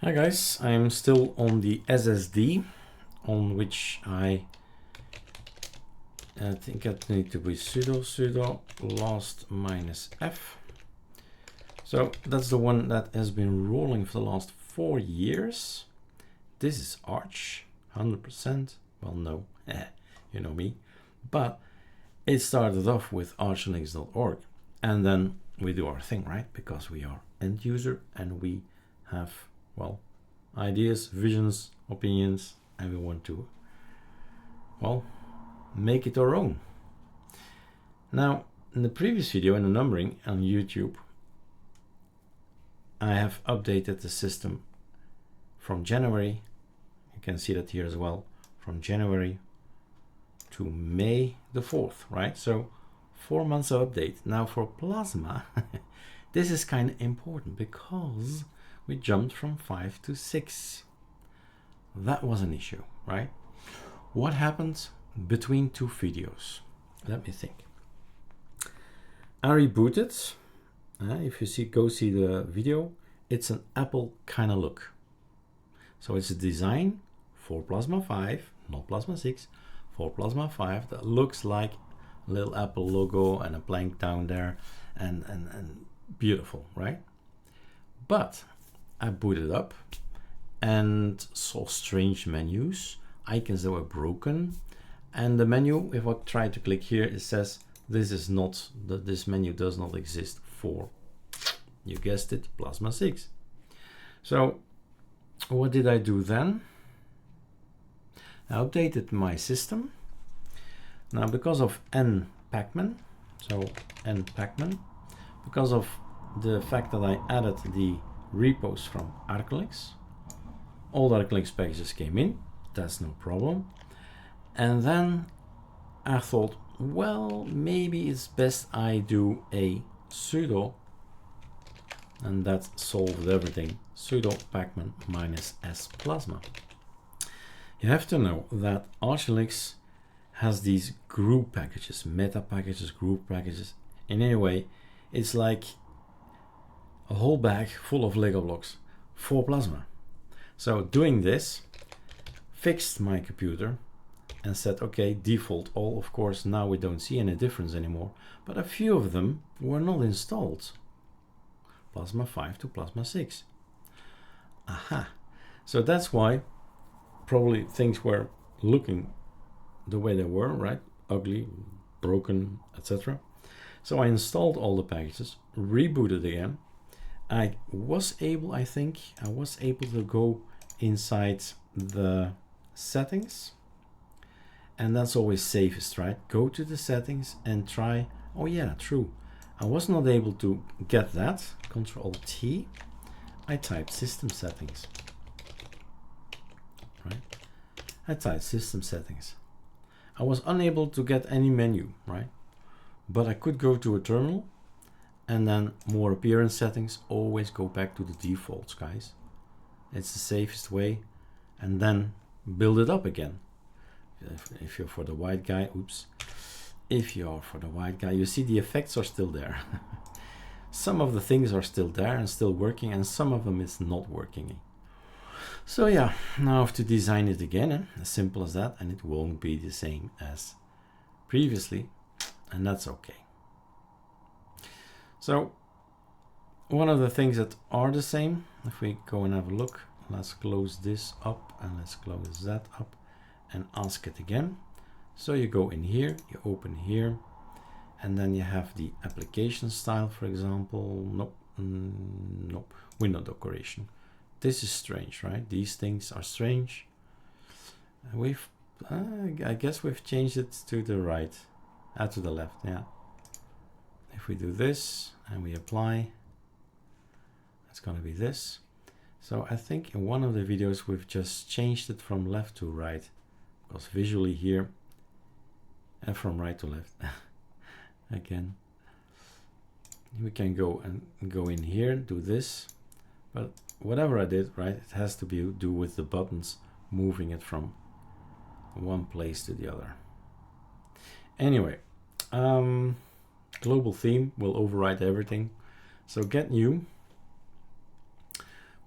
Hi guys, I'm still on the SSD on which I think it needs to be sudo last -f. So that's the one that has been rolling for the last 4 years. This is Arch, 100%. Well, no, you know me. But it started off with ArcoLinux.org, and then we do our thing, right? Because we are end user and we have, well, ideas, visions, opinions, and we want to, well, make it our own. Now, in the previous video, in the numbering on YouTube, I have updated the system from January. You can see that here as well, from January to May the 4th, right? So 4 months of update. Now for Plasma, this is kind of important because we jumped from 5 to 6. That was an issue, right? What happened between 2 videos? Let me think. I rebooted. If you see, go see the video. It's an Apple kind of look. So it's a design for Plasma 5, not Plasma 6, for Plasma 5 that looks like a little Apple logo and a plank down there and beautiful, right? But I booted up and saw strange menus, icons that were broken, and the menu, if I try to click here, it says this is not, this menu does not exist for, you guessed it, Plasma 6. So what did I do then? I updated my system. Now because of npacman, because of the fact that I added the repos from ArcoLinux, all the ArcoLinux packages came in, that's no problem. And then I thought, well, maybe it's best I do a sudo, and that solved everything, sudo pacman -s plasma. You have to know that ArcoLinux has these group packages, meta packages, group packages. In any way, it's like a whole bag full of Lego blocks for Plasma. So doing this fixed my computer and said, okay, default all. Of course, now we don't see any difference anymore, but a few of them were not installed. Plasma 5 to Plasma 6. Aha. So that's why probably things were looking the way they were, right? Ugly, broken, etc. So I installed all the packages, rebooted again. I think I was able to go inside the settings, and that's always safest, right? Go to the settings and try, oh yeah, true. I was not able to get that, Control T. I typed system settings, right? I typed system settings. I was unable to get any menu, right? But I could go to a terminal and then more appearance settings, always go back to the defaults, guys. It's the safest way, and then build it up again. If you're for the white guy, oops. If you're for the white guy, you see the effects are still there. Some of the things are still there and still working, and some of them is not working. So yeah, now I have to design it again, as simple as that, and it won't be the same as previously, and that's okay. So one of the things that are the same, if we go and have a look, let's close this up and let's close that up and ask it again. So you go in here, you open here, and then you have the application style, for example. Nope, nope, window decoration. This is strange, right? These things are strange. I guess we've changed it to the right, to the left, yeah. If we do this and we apply, it's going to be this. So I think in one of the videos we've just changed it from left to right, because visually here, and from right to left, again, we can go and go in here, do this, but whatever I did, right, it has to do with the buttons, moving it from one place to the other. Anyway, global theme will override everything. So get new.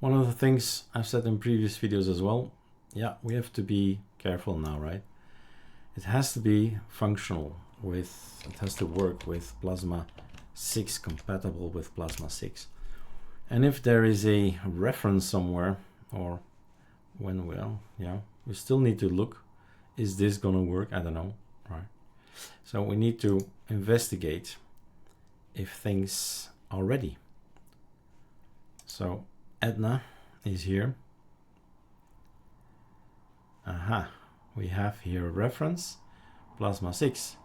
One of the things I've said in previous videos as well, yeah, we have to be careful now, right? It has to be functional with, it has to work with Plasma 6, compatible with Plasma 6. And if there is a reference somewhere, or when we still need to look, is this gonna work? I don't know, right? So we need to investigate if things are ready. So Edna is here. Aha, we have here a reference, Plasma 6.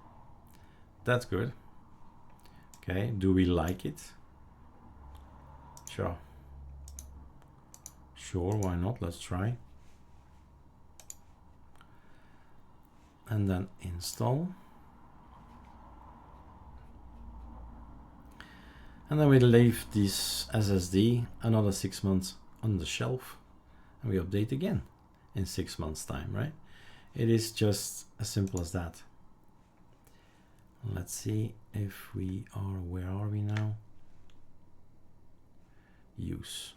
That's good. Okay, do we like it? Sure. Sure, why not? Let's try. And then install. And then we leave this SSD another 6 months on the shelf, and we update again in 6 months time, right? It is just as simple as that. Let's see if we are, where are we now? Use.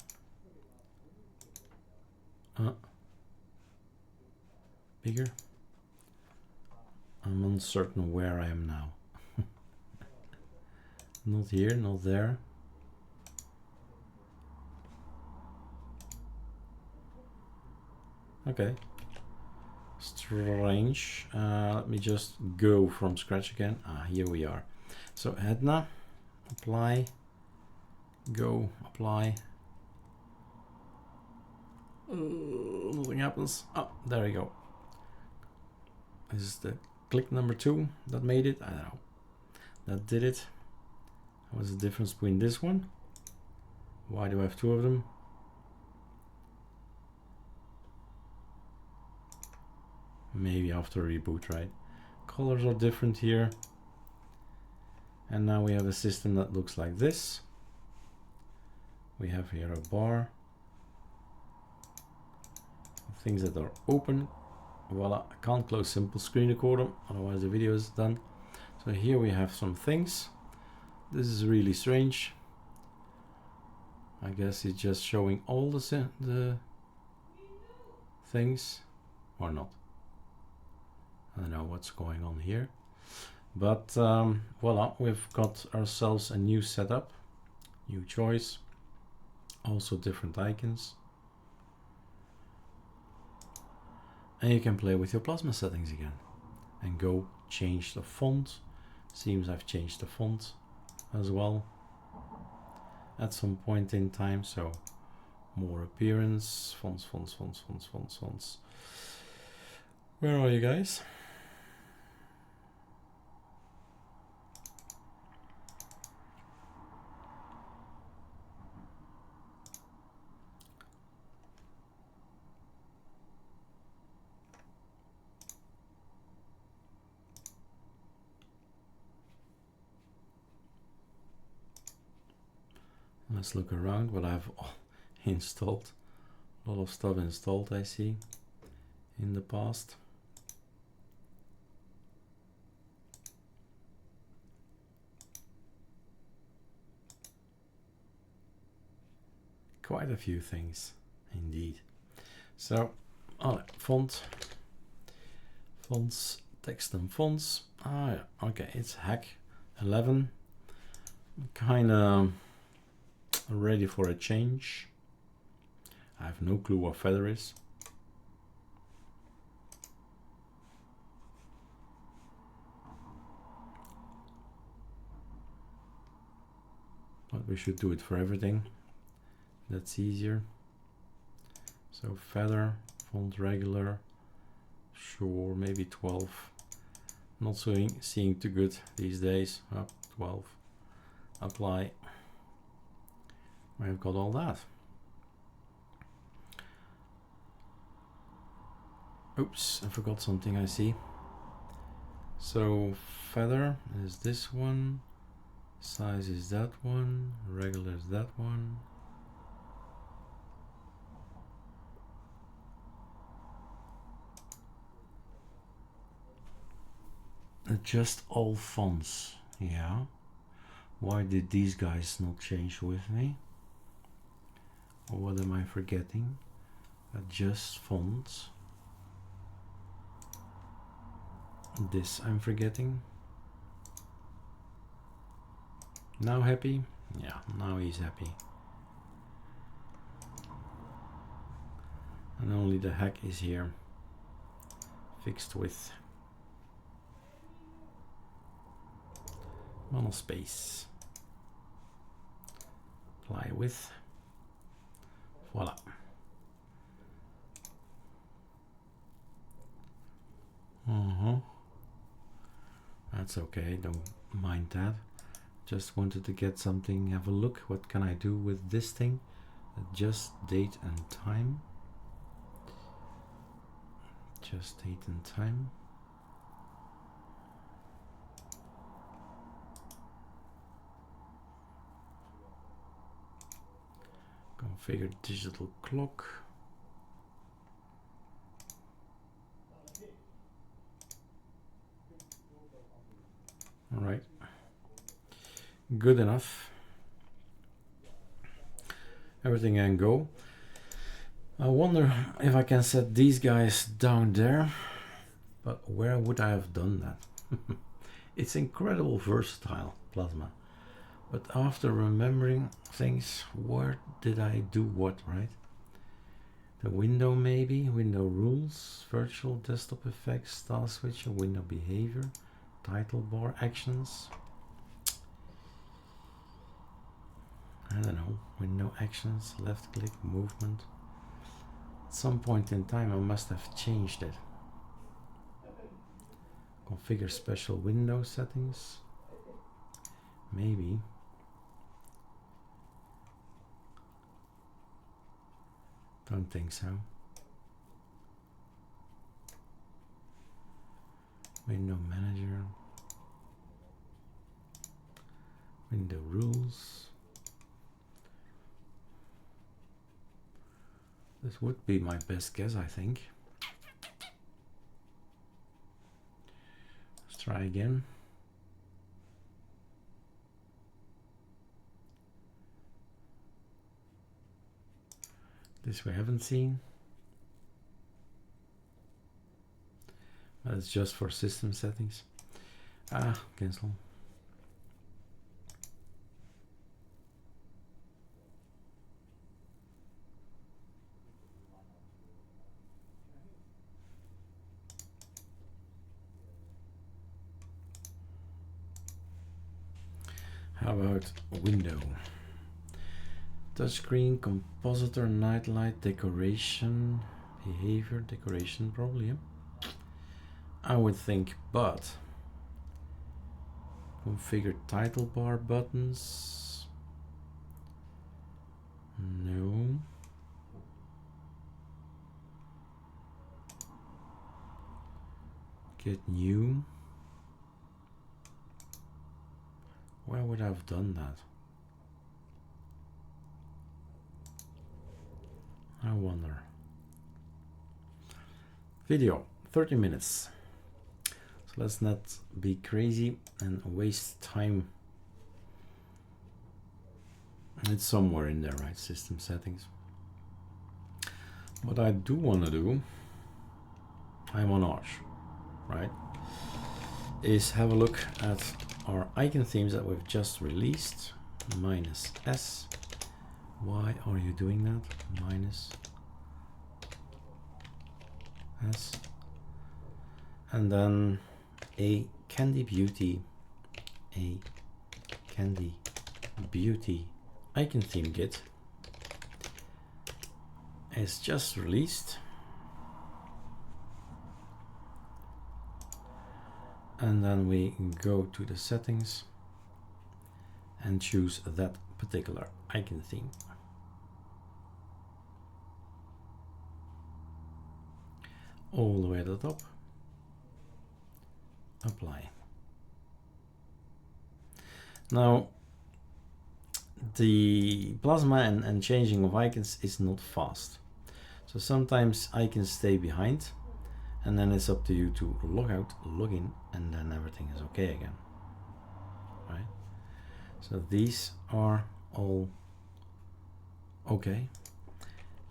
Bigger. I'm uncertain where I am now. Not here, not there. Okay. Strange. Let me just go from scratch again. Here we are. So Edna, apply, go, apply. Nothing happens. Oh, there we go. This is the click number 2 that made it. I don't know. That did it. What's the difference between this one? Why do I have 2 of them? Maybe after reboot, right? Colors are different here. And now we have a system that looks like this. We have here a bar. Things that are open. Voila, I can't close simple screen recorder, otherwise the video is done. So here we have some things. This is really strange. I guess it's just showing all the things, or not. I don't know what's going on here. But voila, we've got ourselves a new setup, new choice, also different icons. And you can play with your Plasma settings again and go change the font. Seems I've changed the font as well at some point in time. So more appearance, fonts. Where are you guys? Let's look around what I've installed. A lot of stuff installed, I see, in the past. Quite a few things, indeed. So, fonts, text and fonts. Yeah, okay, it's hack 11. Kind of ready for a change. I have no clue what feather is. But we should do it for everything. That's easier. So feather, font regular, sure, maybe 12. Not seeing too good these days. 12. Apply. I've got all that. Oops, I forgot something, I see. So feather is this one, size is that one, regular is that one. Adjust all fonts, yeah. Why did these guys not change with me? What am I forgetting? Adjust fonts. This I'm forgetting. Now happy? Yeah, now he's happy. And only the heck is here. Fixed with monospace. Apply with. Voila. That's okay, don't mind that. Just wanted to get something, have a look. What can I do with this thing? Adjust date and time. Just date and time. Configure digital clock. All right, good enough. Everything can go. I wonder if I can set these guys down there, but where would I have done that? It's incredible versatile, Plasma. But after remembering things, where did I do what, right? The window maybe, window rules, virtual desktop effects, style switcher, window behavior, title bar actions. I don't know, window actions, left click, movement. At some point in time I must have changed it. Configure special window settings. Maybe. Don't think so. Window manager. Window rules. This would be my best guess, I think. Let's try again. This we haven't seen. That's just for system settings. Cancel. How about window? Touchscreen, compositor, nightlight, decoration, behavior, decoration probably, yeah. I would think, but configure title bar buttons. No. Get new. Where would I have done that? I wonder. Video, 30 minutes. So let's not be crazy and waste time. It's somewhere in there, right? System settings. What I do want to do, I'm on Arch, right? Is have a look at our icon themes that we've just released. -S. Why are you doing that? -S. And then a Candy Beauty icon theme kit is just released. And then we go to the settings and choose that particular icon theme. All the way at the top. Apply. Now, the Plasma and changing of icons is not fast. So sometimes icons stay behind. And then it's up to you to log out, log in, and then everything is okay again, right? So these are all okay.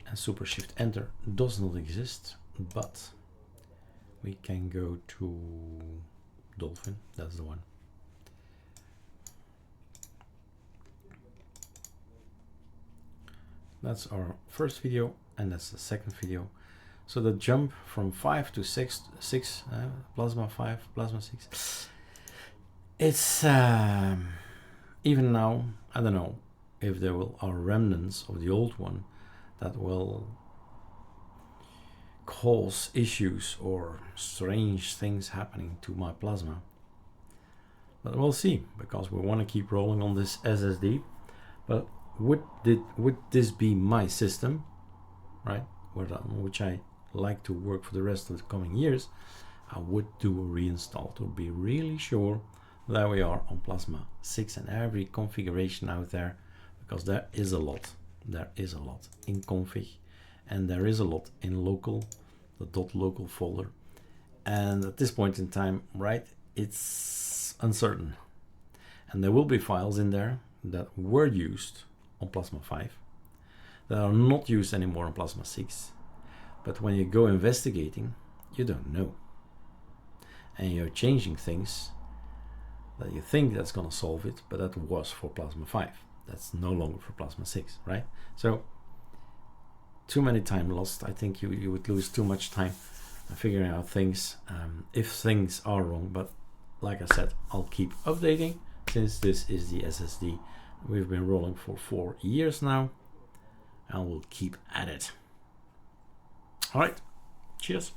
and Super Shift Enter does not exist, but we can go to Dolphin, that's the one. That's our first video, and that's the second video. So the jump from 5 to 6, Plasma 5, Plasma 6, it's even now, I don't know if there are remnants of the old one that will cause issues or strange things happening to my Plasma. But we'll see, because we want to keep rolling on this SSD. But would this be my system, right, which I like to work for the rest of the coming years, I would do a reinstall to be really sure that we are on Plasma 6 and every configuration out there, because there is a lot in config, and there is a lot in local, the .local folder, and at this point in time, right, it's uncertain, and there will be files in there that were used on Plasma 5 that are not used anymore on Plasma 6, but when you go investigating, you don't know, and you're changing things that you think that's going to solve it, but that was for Plasma 5. That's no longer for Plasma 6, right? So too many time lost. I think you would lose too much time figuring out things if things are wrong. But like I said, I'll keep updating, since this is the SSD we've been rolling for 4 years now, and we'll keep at it. All right, cheers.